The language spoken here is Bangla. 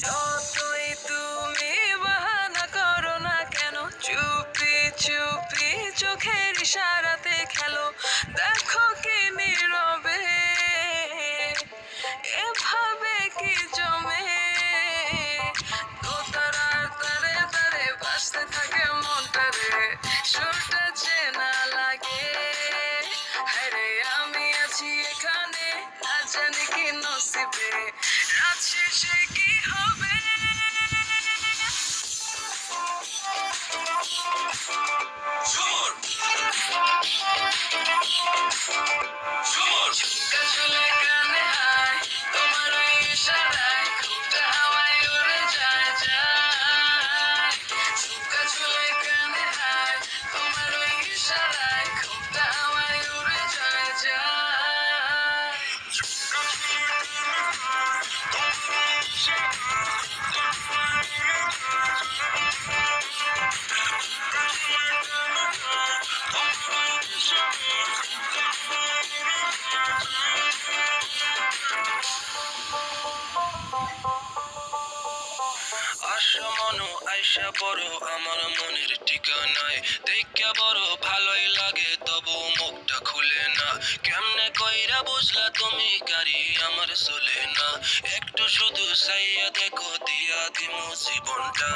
যতই তুমি বাহানা করো না কেন, চুপি চুপি চোখের ইশারাতে খেলো। দেখো কি নীরবে এভাবে কি জমে, দোতারার তারে তারে বাজতে থাকে মনটারে, সুরটা চেনা লাগে। আরে আমি আছি এখানে, না জানি কি নসিবে, রাত শেষে কি হবে। ঝুমুর ঝুমুর ঝুমকা ঝুলে কানে হায়, তোমার ওই ইশারায় ঘুমটা হাওয়ায় উড়ে যায় যায়। ঝুমকা ঝুলে কানে হায়, তোমার ওই ইশারায় ঘুমটা হাওয়ায় উড়ে যায় যায়। ঝুমকা ঝুলে কানে হায়, তোমার ওই ইশারায় ঘুমটা হাওয়ায় উড়ে যায় যায়। ঝুমকা ঝুলে কানে হায়, তোমার ওই ইশারায় ঘুমটা হাওয়ায় উড়ে যায় যায়। আশা মনো আইসা বড় আমার মনের ঠিকানায়, দেখা বড় ভালোই লাগে তবু মুখটা খুলে না। কেমনে কইরা বুঝলা তুমি গাড়ি আমার চলে না, একটু শুধু চাইয়া দেখো দিয়া দিমু জীবনটা।